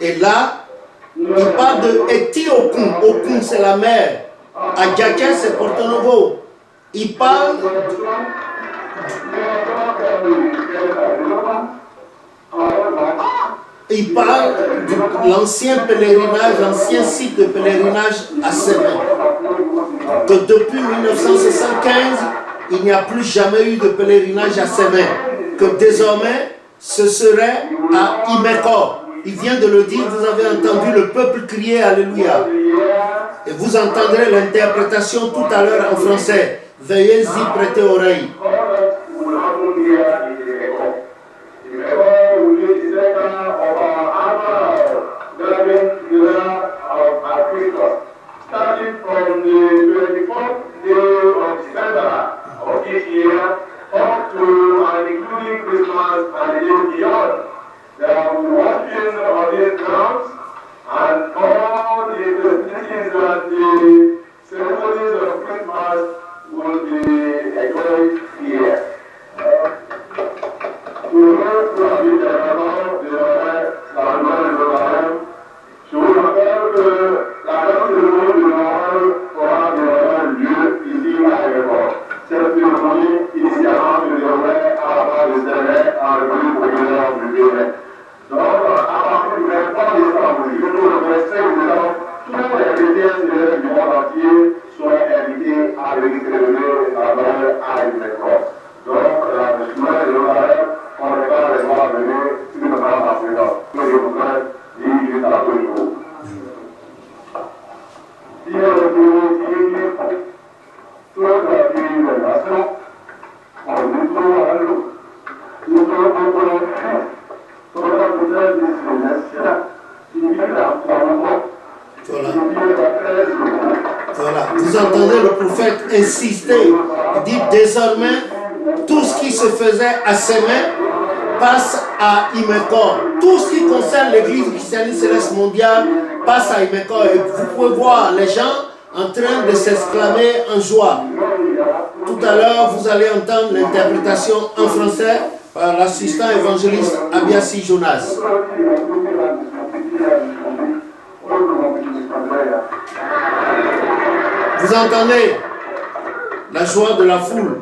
Et là, il parle de Eti-Okun. Okun, c'est la mer. Adjaken, c'est Porto Novo. Il parle de l'ancien pèlerinage, l'ancien site de pèlerinage à Sémin. Que depuis 1975, il n'y a plus jamais eu de pèlerinage à Sémin. Que désormais, ce serait à Imeko. Il vient de le dire, vous avez entendu le peuple crier Alléluia. Et vous entendrez l'interprétation tout à l'heure en français. Veuillez y prêter oreille. Starting from the 24th day of December of this year up to and including Christmas and the day beyond. There will be working on these grounds and all the festivities and the ceremonies of Christmas will be enjoyed here. Je vous rappelle que la grande cérémonie de Noël aura lieu ici à l'aéroport. Cette cérémonie, initialement, se déroulait à la base de Sévère, en République populaire du Bénin. Donc, à partir du 23 décembre jusqu'au 25 décembre, tous les chrétiens célèbres du monde entier sont invités à venir célébrer la Noël à l'aéroport. Donc, la semaine de Noël, on ne peut pas les voir venir sur le plan national. Mais je voudrais dire juste à ce jour. Si on veut dire toute la vie de la nation, on dit tout à l'eau. Nous sommes encore en Christ. Sur la peut-être des célestiens, il vit la foi. Voilà. Vous entendez le prophète insister. Il dit désormais, tout ce qui se faisait à Sémin passe à Imeko. Tout ce qui concerne l'église christianiste céleste mondiale passe à Imeko. Et vous pouvez voir les gens en train de s'exclamer en joie. Tout à l'heure, vous allez entendre l'interprétation en français par l'assistant évangéliste Abiassi Jonas. Vous entendez la joie de la foule.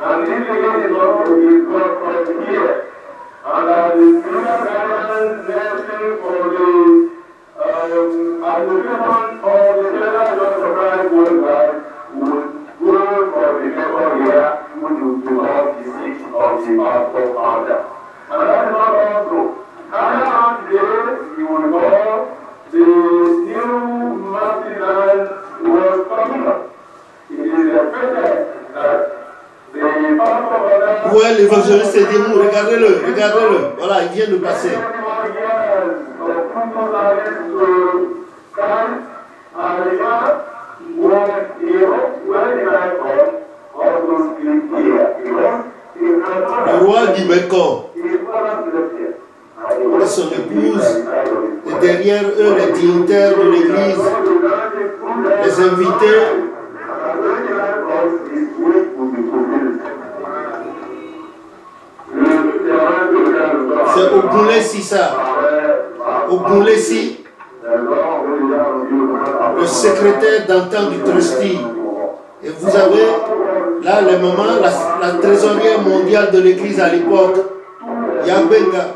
And this again is what we got from here. And the Christian nation for the association of the Federal Church of Christ worldwide would go for the second year, which would become the seat of the pastor founder. And that is not all true. After today, you will know the new mountain land was coming up. It is expected that ouais, l'évangéliste est dit, regardez-le, regardez-le. Voilà, il vient de passer. Le roi d'Imeko et son épouse, et derrière eux les dignitaires de l'église, les invités. C'est Ogunlesi ça. Ogunlesi, le secrétaire d'antan du trustee. Et vous avez là les mamans, la trésorière mondiale de l'église à l'époque, Yabenga.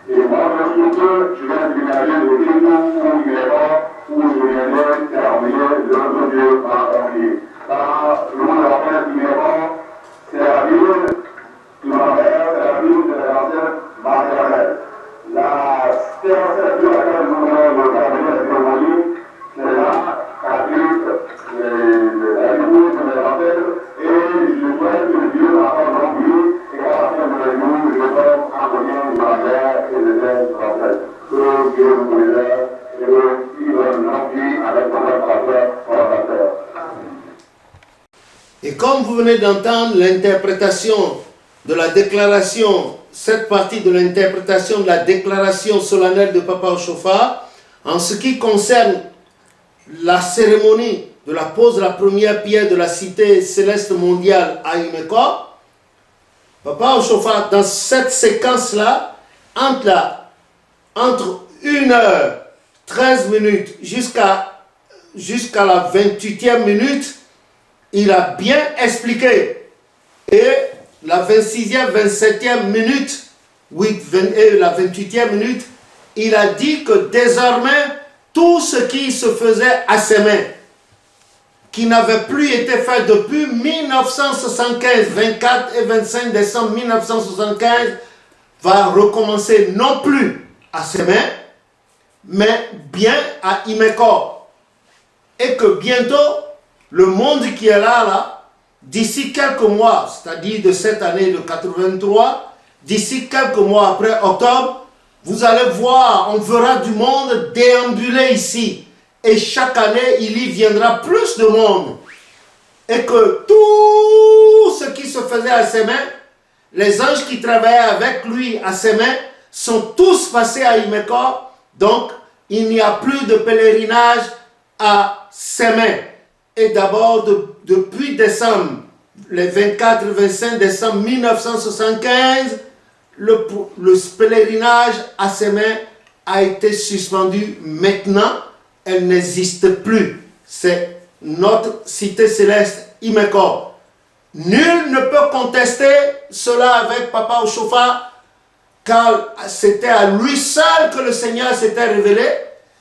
Et moi, je viens de dégager le détour où il est mort, où je viendrai terminer l'autre Dieu par confier. Car, je vous le rappelle, il est mort, c'est la ville de ma mère, c'est la ville de l'ancienne maternelle. La terre de laquelle nous venons de terminer cette cérémonie, c'est là qu'habite la épouse de mes ancêtres, et je souhaite que Dieu m'accorde l'envie, et qu'à la fin de la nuit, je sois accompagné de ma mère. Et comme vous venez d'entendre l'interprétation de la déclaration, cette partie de l'interprétation de la déclaration solennelle de Papa Ochofa, en ce qui concerne la cérémonie de la pose de la première pierre de la cité céleste mondiale à Imeko, Papa Oshofa, dans cette séquence-là, entre 1h13 jusqu'à la 28e minute, il a bien expliqué. Et la 26e, 27e minute, et la 28e minute, il a dit que désormais, tout ce qui se faisait à ses mains, qui n'avait plus été fait depuis 1975, 24 et 25 décembre 1975, va recommencer non plus à ses mains, mais bien à Imeko. Et que bientôt, le monde qui est là, d'ici quelques mois, c'est-à-dire de cette année de 83, d'ici quelques mois après octobre, vous allez voir, on verra du monde déambuler ici. Et chaque année, il y viendra plus de monde. Et que tout ce qui se faisait à ses mains, les anges qui travaillaient avec lui à ses mains, sont tous passés à Imeko. Donc, il n'y a plus de pèlerinage à ses mains. Et d'abord, depuis décembre, les 24 et 25 décembre 1975, le pèlerinage à ses mains a été suspendu. Maintenant, elle n'existe plus. C'est notre cité céleste Imeko. Nul ne peut contester cela avec Papa Oshofa, car c'était à lui seul que le Seigneur s'était révélé.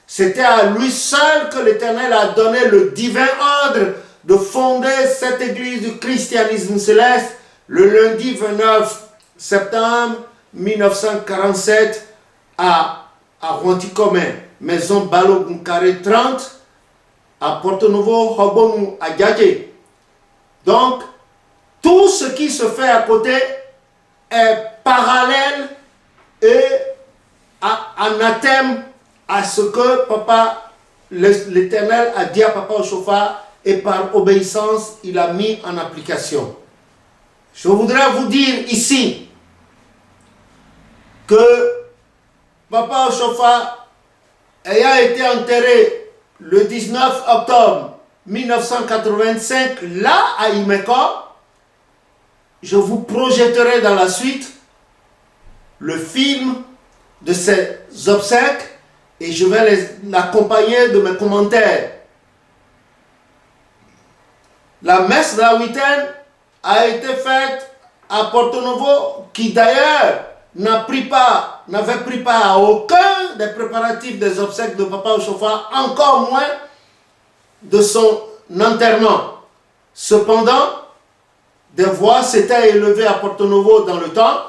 C'était à lui seul que l'Éternel a donné le divin ordre de fonder cette église du christianisme céleste le lundi 29 septembre 1947 à Ronticomen, maison Balogun carré 30, à Porto Novo, Hobonou, à Djadje. Donc, tout ce qui se fait à côté est parallèle et anathème à ce que Papa, l'Éternel a dit à Papa Oshofa, et par obéissance, il a mis en application. Je voudrais vous dire ici que Papa Oshofa, ayant été enterré le 19 octobre 1985, là à Imeko, je vous projetterai dans la suite le film de ses obsèques et je vais l'accompagner de mes commentaires. La messe de la huitaine a été faite à Porto Novo, qui d'ailleurs n'avait pris part à aucun des préparatifs des obsèques de Papa Oshofa, encore moins de son enterrement. Cependant, des voix s'étaient élevées à Porto Novo dans le temps,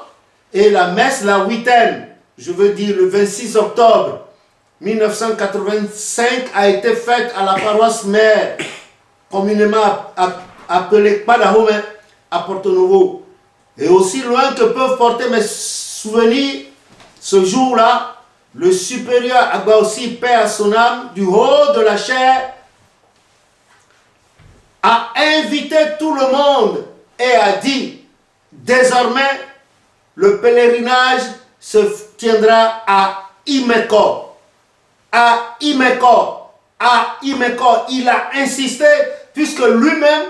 et la messe de la huitaine, je veux dire le 26 octobre 1985, a été faite à la paroisse mère, communément appelée Padahome, à Porto Novo. Et aussi loin que peuvent porter mes souvenirs, ce jour-là, le supérieur Agba aussi, paix à son âme, du haut de la chair, a invité tout le monde et a dit, désormais, le pèlerinage se tiendra à Imeko. À Imeko. À Imeko. Il a insisté, puisque lui-même,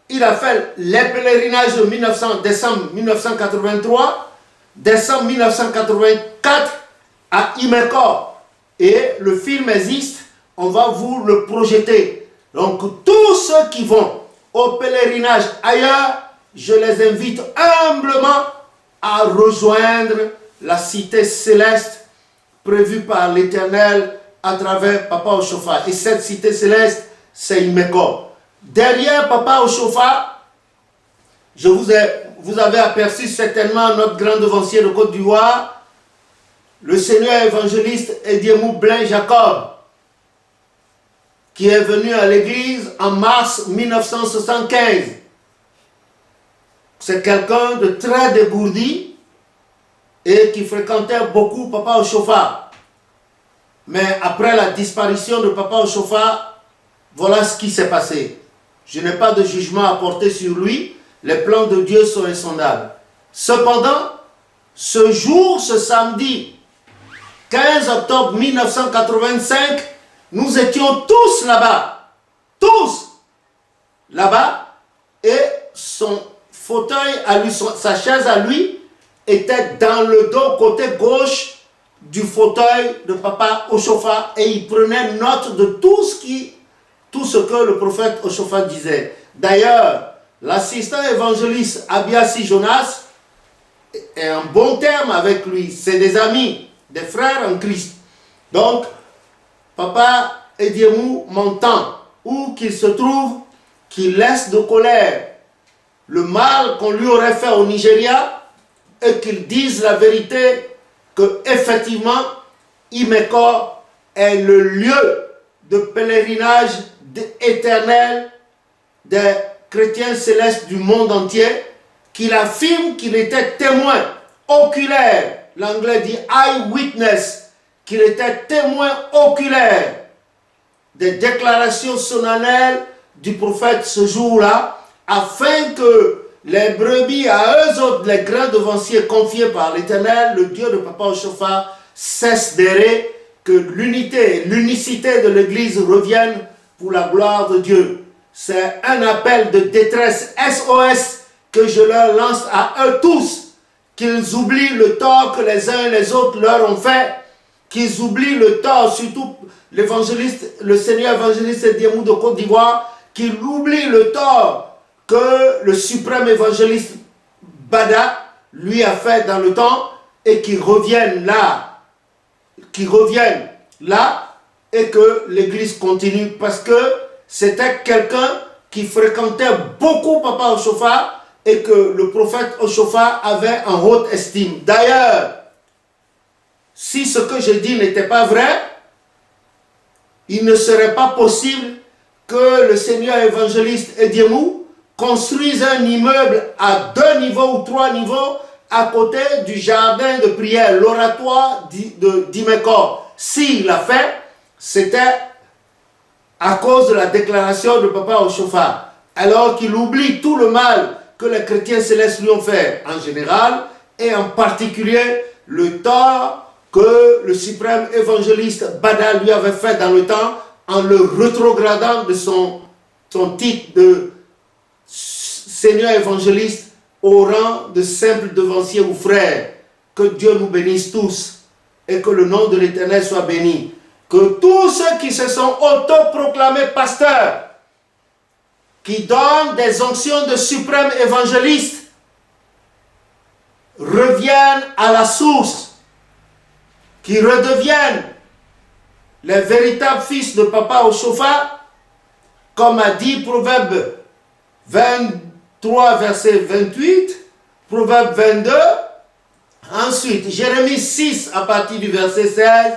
il a fait les pèlerinages de décembre 1983, décembre 1984 à Imeko. Et le film existe, on va vous le projeter. Donc tous ceux qui vont au pèlerinage ailleurs, je les invite humblement à rejoindre la cité céleste prévue par l'Éternel à travers Papa Oshofa. Et cette cité céleste, c'est Imeko. Derrière Papa Oshofa, vous avez aperçu certainement notre grand devancier de Côte d'Ivoire, le Seigneur évangéliste Ediemou Blain Jacob, qui est venu à l'église en mars 1975. C'est quelqu'un de très dégourdi et qui fréquentait beaucoup Papa Oshofa. Mais après la disparition de Papa Oshofa, voilà ce qui s'est passé. Je n'ai pas de jugement à porter sur lui. Les plans de Dieu sont insondables. Cependant, ce samedi 15 octobre 1985, Nous étions tous là-bas. Tous là-bas. Et son fauteuil à lui, sa chaise à lui, était dans le dos, côté gauche du fauteuil de Papa Oshofa. Et il prenait note de tout ce que le prophète Oshofa disait. D'ailleurs, l'assistant évangéliste Abiasi Jonas est en bon terme avec lui. C'est des amis, des frères en Christ. Donc, Papa Ediemou m'entend, où qu'il se trouve, qu'il laisse de colère le mal qu'on lui aurait fait au Nigeria et qu'il dise la vérité que effectivement Imeko est le lieu de pèlerinage éternel des chrétiens célestes du monde entier, qu'il affirme qu'il était témoin oculaire, l'anglais dit eyewitness, qu'il était témoin oculaire des déclarations solennelles du prophète ce jour-là, afin que les brebis à eux autres, les grands devanciers confiés par l'Éternel, le Dieu de Papa Oshofa, cessent d'errer, que l'unicité de l'Église revienne pour la gloire de Dieu. C'est un appel de détresse SOS que je leur lance à eux tous, qu'ils oublient le tort que les uns et les autres leur ont fait, qu'ils oublient le tort, surtout l'évangéliste, le Seigneur évangéliste Ediemou de Côte d'Ivoire, qu'ils oublient le tort que le suprême évangéliste Bada lui a fait dans le temps et qu'ils reviennent là, et que l'Église continue, parce que c'était quelqu'un qui fréquentait beaucoup Papa Oshofa et que le prophète Oshofa avait en haute estime. D'ailleurs, si ce que je dis n'était pas vrai, il ne serait pas possible que le Seigneur évangéliste Ediemou construise un immeuble à 2 niveaux ou 3 niveaux à côté du jardin de prière, l'oratoire d'Imeko. S'il l'a fait, c'était à cause de la déclaration de Papa Oshofa. Alors qu'il oublie tout le mal que les chrétiens célestes lui ont fait en général, et en particulier le tort que le suprême évangéliste Bada lui avait fait dans le temps, en le rétrogradant de son titre de Seigneur évangéliste au rang de simple devancier ou frère. Que Dieu nous bénisse tous et que le nom de l'Éternel soit béni. Que tous ceux qui se sont autoproclamés pasteurs, qui donnent des onctions de suprême évangéliste, reviennent à la source, qui redeviennent les véritables fils de Papa Oshofa, comme a dit Proverbe 23, verset 28, Proverbe 22, ensuite Jérémie 6 à partir du verset 16,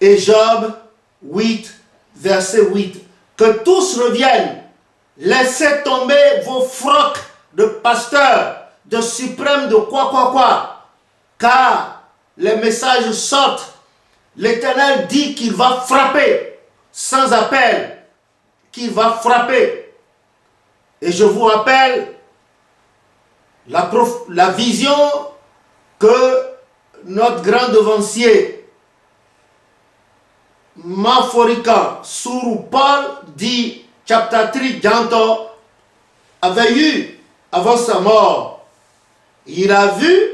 et Job 8, verset 8. Que tous reviennent, laissez tomber vos frocs de pasteurs, de suprême de quoi, car les messages sortent. L'Éternel dit qu'il va frapper, sans appel, qu'il va frapper. Et je vous rappelle la vision que notre grand devancier Maforikan Sourou Paul dit Chaptatri Djanto avait eu avant sa mort. Il a vu,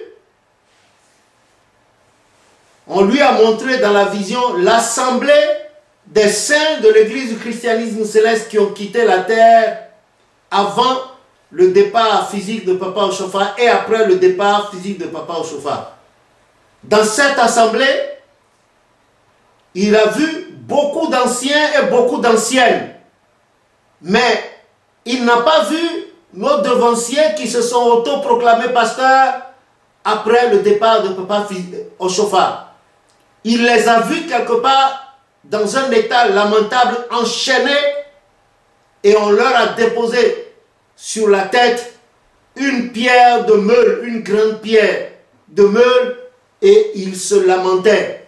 on lui a montré dans la vision l'assemblée des saints de l'église du christianisme céleste qui ont quitté la terre avant le départ physique de Papa Oshofa et après le départ physique de Papa Oshofa. Dans cette assemblée, il a vu beaucoup d'anciens et beaucoup d'anciennes. Mais il n'a pas vu nos devanciers qui se sont autoproclamés pasteurs après le départ de Papa Oshofa. Il les a vus quelque part dans un état lamentable, enchaînés, et on leur a déposé sur la tête une pierre de meule, une grande pierre de meule, et ils se lamentaient.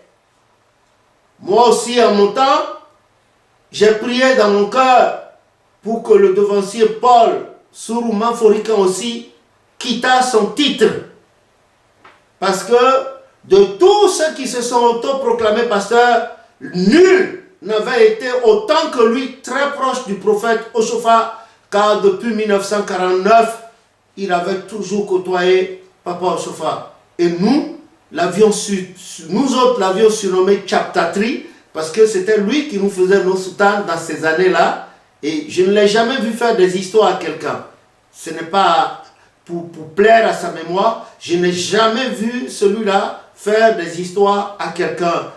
Moi aussi, en mon temps, j'ai prié dans mon cœur pour que le devancier Paul Sourou Maforikan aussi quitta son titre. Parce que de tous ceux qui se sont autoproclamés pasteurs, Nul n'avait été autant que lui très proche du prophète Oshofa, car depuis 1949, il avait toujours côtoyé Papa Oshofa. Et nous autres l'avions surnommé Chaptatri, parce que c'était lui qui nous faisait nos soutanes dans ces années-là. Et je ne l'ai jamais vu faire des histoires à quelqu'un. Ce n'est pas pour plaire à sa mémoire. Je n'ai jamais vu celui-là faire des histoires à quelqu'un.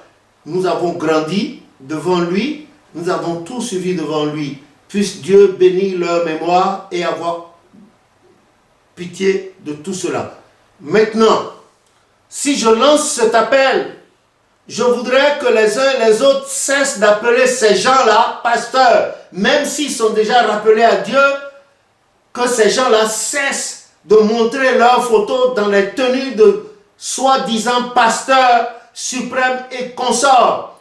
Nous avons grandi devant lui. Nous avons tout suivi devant lui. Puisse Dieu bénir leur mémoire et avoir pitié de tout cela. Maintenant, si je lance cet appel, je voudrais que les uns et les autres cessent d'appeler ces gens-là pasteurs, même s'ils sont déjà rappelés à Dieu, que ces gens-là cessent de montrer leurs photos dans les tenues de soi-disant pasteurs suprêmes et consorts.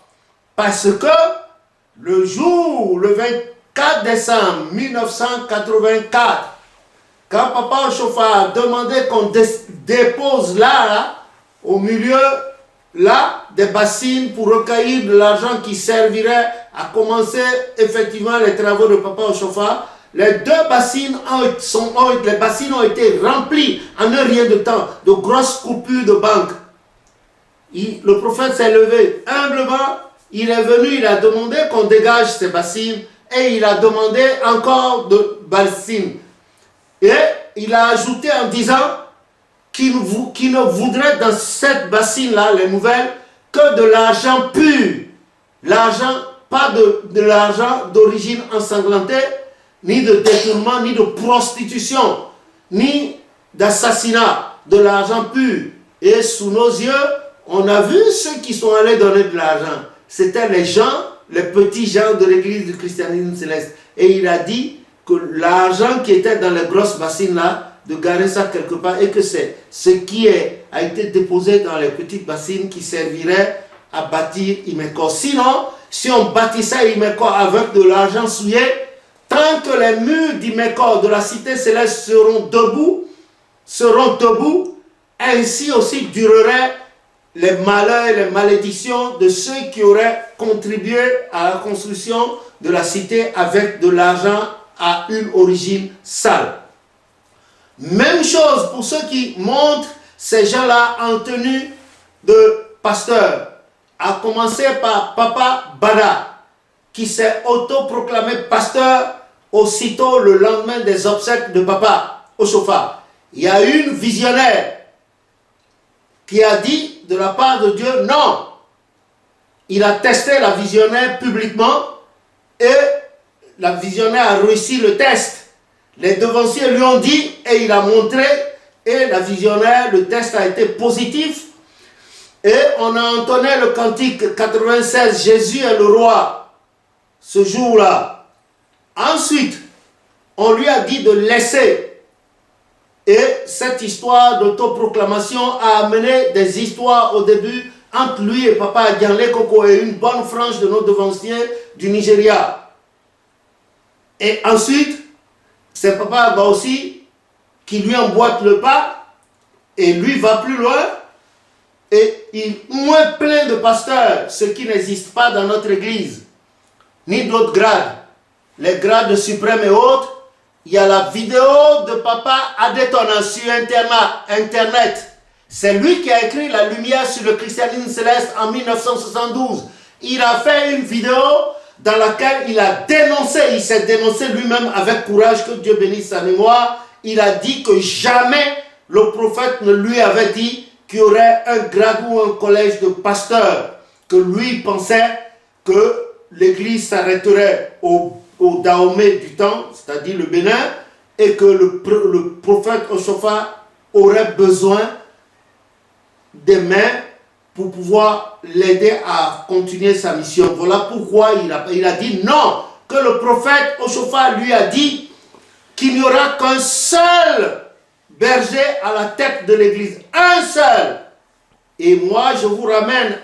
Parce que le 24 décembre 1984, quand Papa Oshofa a demandé qu'on dépose là, au milieu, là, des bassines pour recueillir de l'argent qui servirait à commencer effectivement les travaux de Papa Oshofa, les deux bassines les bassines ont été remplies en un rien de temps, de grosses coupures de banque. Le prophète s'est levé humblement, il est venu, il a demandé qu'on dégage ces bassines et il a demandé encore de bassines. Et il a ajouté en disant qu'il ne voudrait dans cette bassine-là, les nouvelles, que de l'argent pur. L'argent, pas de l'argent d'origine ensanglantée, ni de détournement, ni de prostitution, ni d'assassinat, de l'argent pur. Et sous nos yeux, on a vu ceux qui sont allés donner de l'argent. C'était les gens, les petits gens de l'église du christianisme céleste. Et il a dit que l'argent qui était dans les grosses bassines-là, de garer ça quelque part, et que c'est ce qui a été déposé dans les petites bassines qui servirait à bâtir Imeko. Sinon, si on bâtissait Imeko avec de l'argent souillé, tant que les murs d'Imeko, de la cité céleste, seront debout, ainsi aussi dureraient les malheurs et les malédictions de ceux qui auraient contribué à la construction de la cité avec de l'argent à une origine sale. Même chose pour ceux qui montrent ces gens-là en tenue de pasteur, à commencer par Papa Bada, qui s'est autoproclamé pasteur aussitôt le lendemain des obsèques de Papa Oshofa. Il y a une visionnaire qui a dit de la part de Dieu non. Il a testé la visionnaire publiquement et la visionnaire a réussi le test. Les devanciers lui ont dit et il a montré et la visionnaire, le test a été positif et on a entonné le cantique 96, Jésus est le roi, ce jour-là. Ensuite, on lui a dit de laisser et cette histoire d'autoproclamation a amené des histoires au début entre lui et Papa Adjanle Koko et une bonne frange de nos devanciers du Nigeria. Et ensuite, c'est Papa Abba aussi qui lui emboîte le pas et lui va plus loin et il moins plein de pasteurs, ce qui n'existe pas dans notre église, ni d'autres grades, les grades suprêmes et autres. Il y a la vidéo de Papa Adetona sur Internet. C'est lui qui a écrit La lumière sur le christianisme céleste en 1972. Il a fait une vidéo dans laquelle il a dénoncé, il s'est dénoncé lui-même avec courage, que Dieu bénisse sa mémoire. Il a dit que jamais le prophète ne lui avait dit qu'il y aurait un grade ou un collège de pasteurs, que lui pensait que l'église s'arrêterait au Dahomey du temps, c'est-à-dire le Bénin, et que le prophète Oshofa aurait besoin des mains pour pouvoir l'aider à continuer sa mission. Voilà pourquoi il a dit non, que le prophète Oshofa lui a dit qu'il n'y aura qu'un seul berger à la tête de l'église, un seul. Et moi, je vous ramène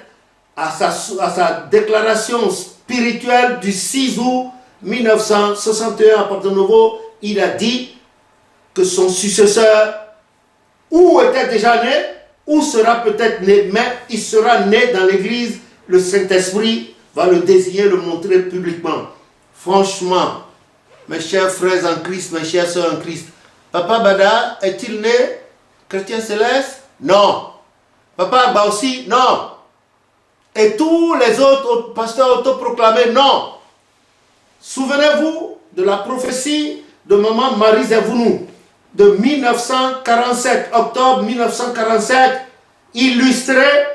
à sa déclaration spirituelle du 6 août 1961 à Porto Novo. Il a dit que son successeur, ou était déjà né, ou sera peut-être né, mais il sera né dans l'église, le Saint-Esprit va le désigner, le montrer publiquement. Franchement, mes chers frères en Christ, mes chères sœurs en Christ, Papa Bada est-il né chrétien céleste? Non. Papa Agba aussi? Non. Et tous les autres pasteurs autoproclamés? Non. Souvenez-vous de la prophétie de maman Marie Zevounou de 1947, octobre 1947, illustrée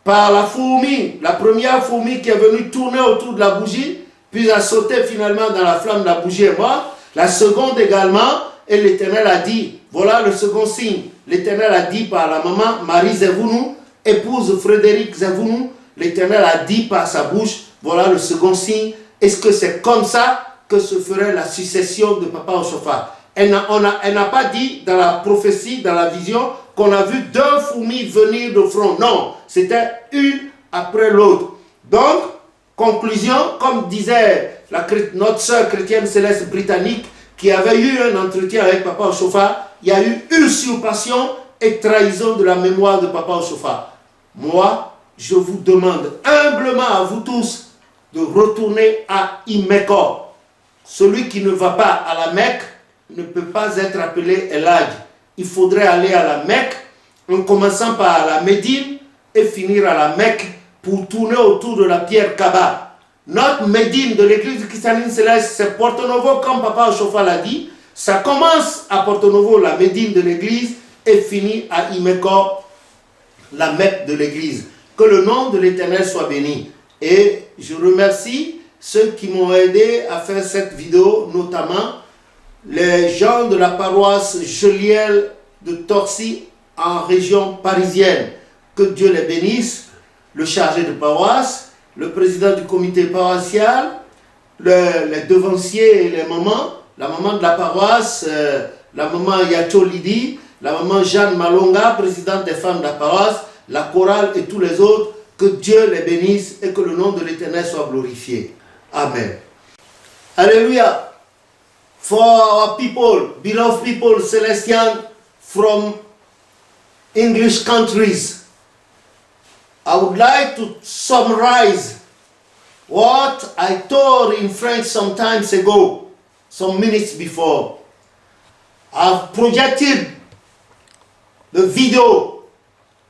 par la fourmi, la première fourmi qui est venue tourner autour de la bougie, puis a sauté finalement dans la flamme de la bougie et morte. La seconde également, et l'Éternel a dit, voilà le second signe, l'Éternel a dit par la maman Marie Zevounou, épouse Frédéric Zevounou, l'Éternel a dit par sa bouche, voilà le second signe. Est-ce que c'est comme ça que se ferait la succession de Papa Oshofa? Elle n'a pas dit dans la prophétie, dans la vision, qu'on a vu deux fourmis venir de front. Non, c'était une après l'autre. Donc, conclusion, comme disait notre sœur chrétienne céleste britannique, qui avait eu un entretien avec Papa Oshofa, il y a eu usurpation et trahison de la mémoire de Papa Oshofa. Moi, je vous demande humblement à vous tous de retourner à Imeko. Celui qui ne va pas à la Mecque ne peut pas être appelé Elhadj. Il faudrait aller à la Mecque en commençant par la Médine et finir à la Mecque pour tourner autour de la pierre Kaaba. Notre Médine de l'église cristalline céleste, c'est Porto Novo, comme Papa Oshofa l'a dit. Ça commence à Porto Novo, la Médine de l'église, et finit à Imeko, la Mecque de l'église. Que le nom de l'Éternel soit béni. Et je remercie ceux qui m'ont aidé à faire cette vidéo, notamment les gens de la paroisse Joliel de Torcy en région parisienne. Que Dieu les bénisse, le chargé de paroisse, le président du comité paroissial, les devanciers et les mamans, la maman de la paroisse, la maman Yacho Lidi, la maman Jeanne Malonga, présidente des femmes de la paroisse, la chorale et tous les autres. Que Dieu les bénisse et que le nom de l'Éternel soit glorifié. Amen. Alléluia. For our people, beloved people, Celestian, from English countries, I would like to summarize what I told in French some times ago, some minutes before. I've projected the video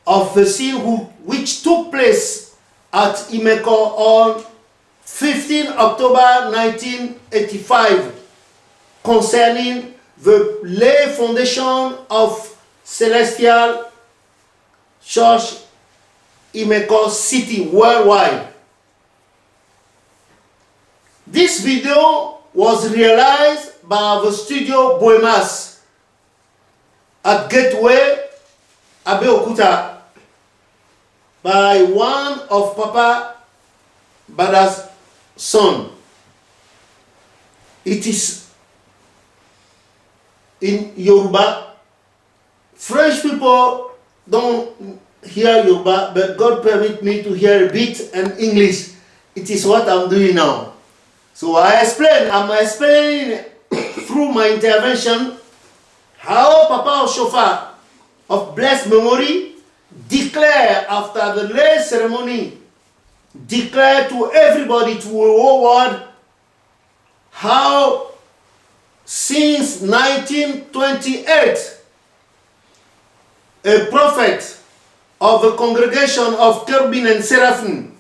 of the scene which took place at Imeko on 15 October 1985 concerning the lay foundation of Celestial Church Imeko City worldwide. This video was realized by the studio Boemas at Gateway Abeokuta by one of Papa Bada's son. It is in Yoruba. French people don't hear Yoruba, but God permit me to hear a bit and English. It is what I'm doing now. So I'm explaining through my intervention how Papa Oshofa of blessed memory declare after the lay ceremony, declare to everybody, to the whole world, how since 1928 a prophet of the congregation of Cherubim and Seraphim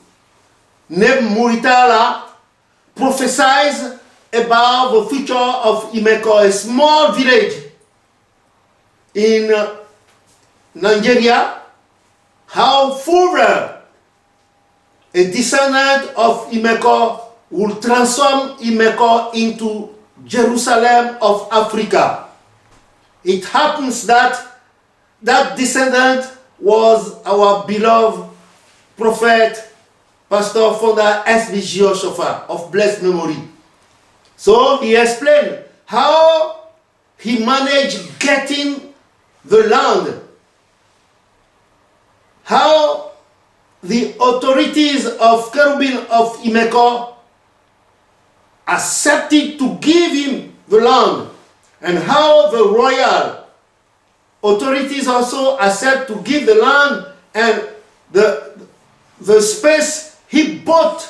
named Muritala prophesied about the future of Imeko, a small village in Nigeria, how Further, a descendant of Imeko, will transform Imeko into Jerusalem of Africa. It happens that that descendant was our beloved prophet, Pastor Founder SBG Oshofa of blessed memory. So he explained how he managed getting the land, how the authorities of Cherubim of Imeko accepted to give him the land, and how the royal authorities also accept to give the land and the space he bought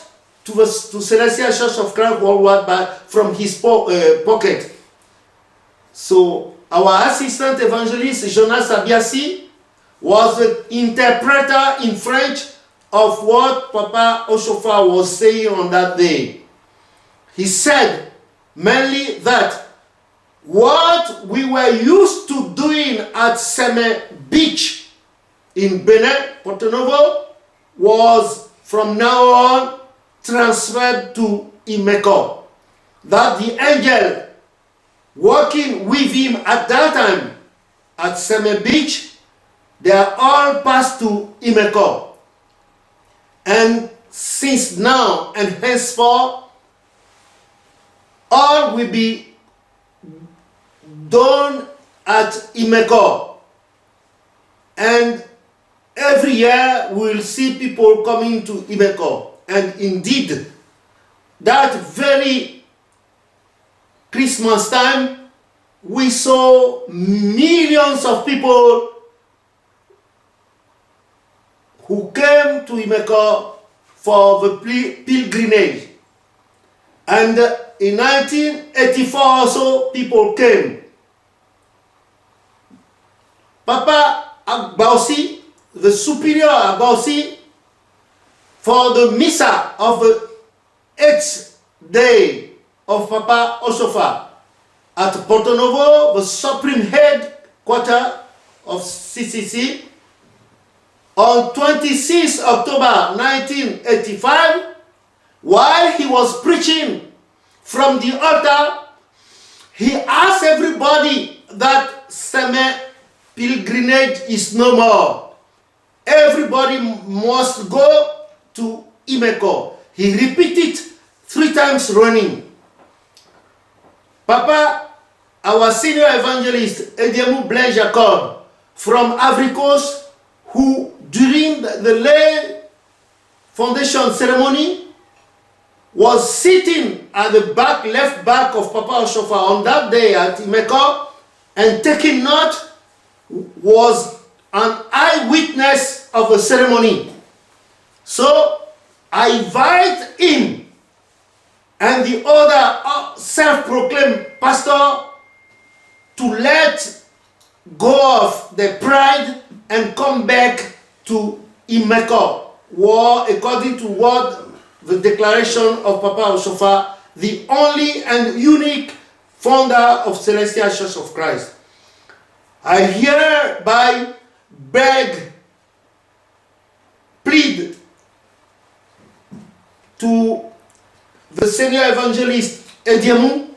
to Celestial Church of Christ Worldwide from his pocket. So our assistant evangelist, Jonas Abiasi, was the interpreter in French of what Papa Oshofa was saying on that day. He said mainly that what we were used to doing at Seme Beach in Benin, Porto Novo, was from now on transferred to Imeko. That the angel working with him at that time at Seme Beach, they are all passed to Imeko. And since now and henceforth, all will be done at Imeko. And every year we will see people coming to Imeko. And indeed, that very Christmas time, we saw millions of people who came to Imeko for the pilgrimage. And in 1984 also, people came. Papa Agbausi, the superior Agbausi, for the Missa of the 8th day of Papa Oshofa at Porto Novo, the supreme headquarters of CCC, on 26 October 1985, while he was preaching from the altar, he asked everybody that Seme pilgrimage is no more. Everybody must go to Imeko. He repeated 3 times running. Papa, our senior evangelist, Ediemu Blaise Jacob, from Ivory Coast, who during the lay foundation ceremony was sitting at the back, left back of Papa Oshofa on that day at Imeko, and taking note, was an eyewitness of the ceremony. So I invite him and the other self-proclaimed pastor to let go of the pride and come back to Imeko, according to what the declaration of Papa Oshofa, the only and unique founder of Celestial Church of Christ. I hereby plead to the senior evangelist Ediemu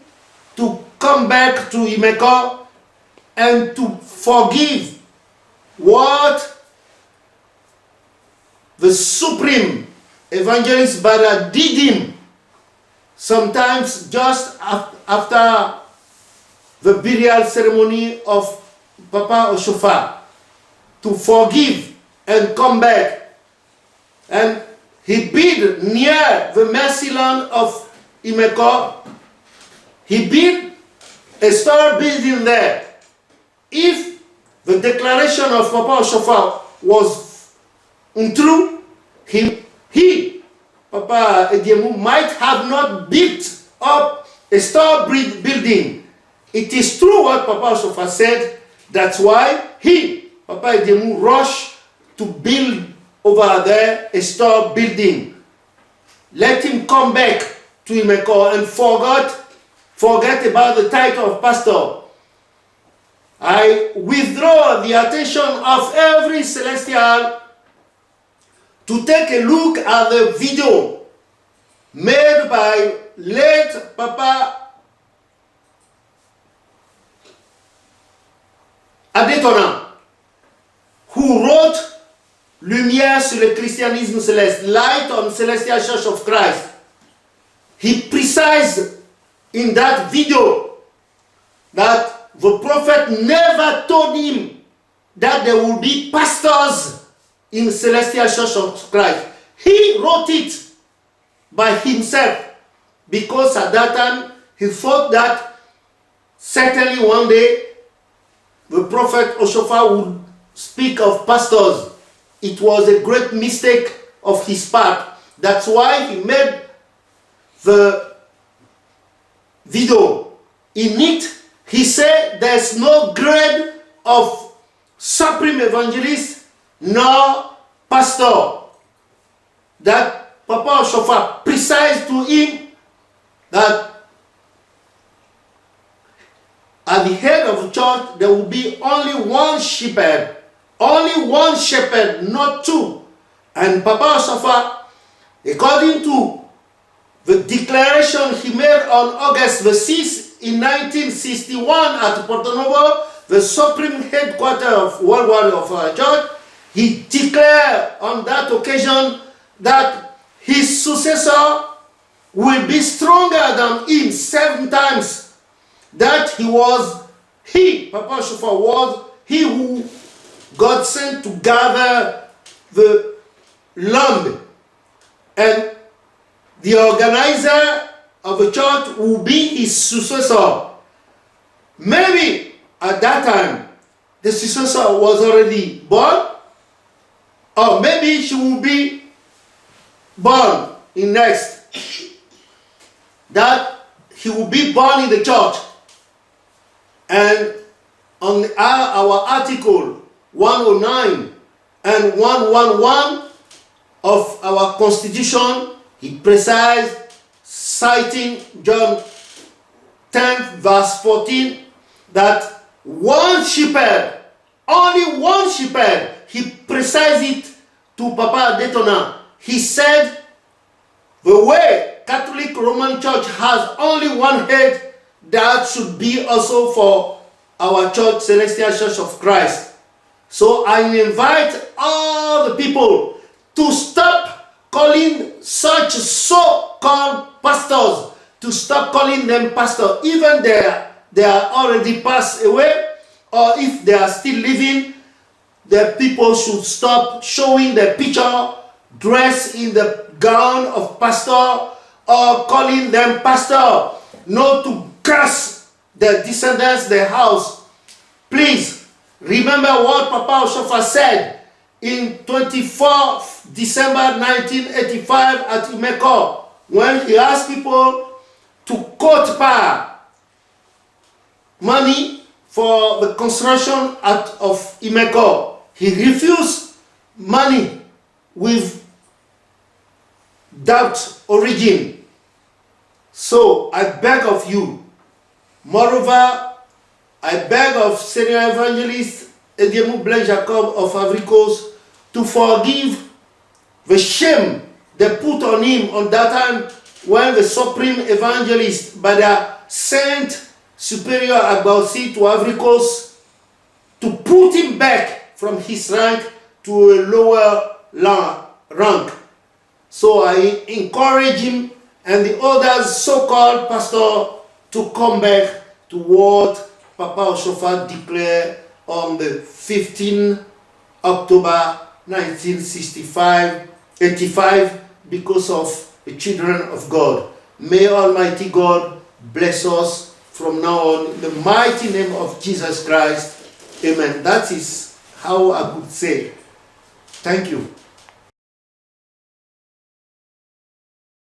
to come back to Imeko and to forgive what the supreme evangelist Bada did him sometimes just after the burial ceremony of Papa Oshofa, to forgive and come back. And he built near the mercy land of Imeko, he built a store building there. If the declaration of Papa Oshofa was untrue, he, Papa Ediemu, might have not built up a store building. It is true what Papa Oshofa said. That's why he, Papa Ediemu, rushed to build over there a store building. Let him come back to Imeko and forget about the title of pastor. I withdraw the attention of every celestial to take a look at the video made by late Papa Adetona, who wrote Lumière sur le christianisme céleste, Light on Celestial Church of Christ. He precised in that video that the prophet never told him that there will be pastors in Celestial Church of Christ. He wrote it by himself because at that time he thought that certainly one day the prophet Oshofa would speak of pastors. It was a great mistake of his part. That's why he made the video. In it, he said there's no grade of supreme evangelist nor pastor. That Papa Oshofa precise to him that at the head of the church there will be only one shepherd. Only one shepherd, not two. And Papa Oshofa, according to the declaration he made on August the 6th in 1961 at Porto Novo, the supreme headquarters of worldwide of our church, he declared on that occasion that his successor will be stronger than him 7 times. That Papa Oshofa was he who God sent to gather the lamb, and the organizer of the church will be his successor. Maybe at that time the successor was already born, or maybe she will be born in next. That he will be born in the church. And on our article 109 and 111 of our constitution, he precised, citing John 10 verse 14, that one shepherd, only one shepherd. He precised it to Papa Daytona. He said, the way Catholic Roman Church has only one head, that should be also for our church, Celestial Church of Christ. So I invite all the people to stop calling such so-called pastors, to stop calling them pastors, even they are already passed away, or if they are still living. The people should stop showing the picture dressed in the gown of pastor or calling them pastor, not to curse their descendants, their house. Please remember what Papa Oshofa said in 24th December 1985 at Imeko, when he asked people to quote money for the construction of Imeko. He refused money with doubt origin. So I beg of you, moreover, I beg of Senior Evangelist Ediemu Blaise Jacob of Ivory Coast to forgive the shame they put on him on that time when the Supreme Evangelist, by the Saint Superior Agbausi to Ivory Coast, to put him back from his rank to a lower rank. So I encourage him and the others so-called pastor to come back to what Papa Oshofa declared on the 15th October 1985 because of the children of God. May Almighty God bless us from now on in the mighty name of Jesus Christ. Amen. That is how I could say. Thank you.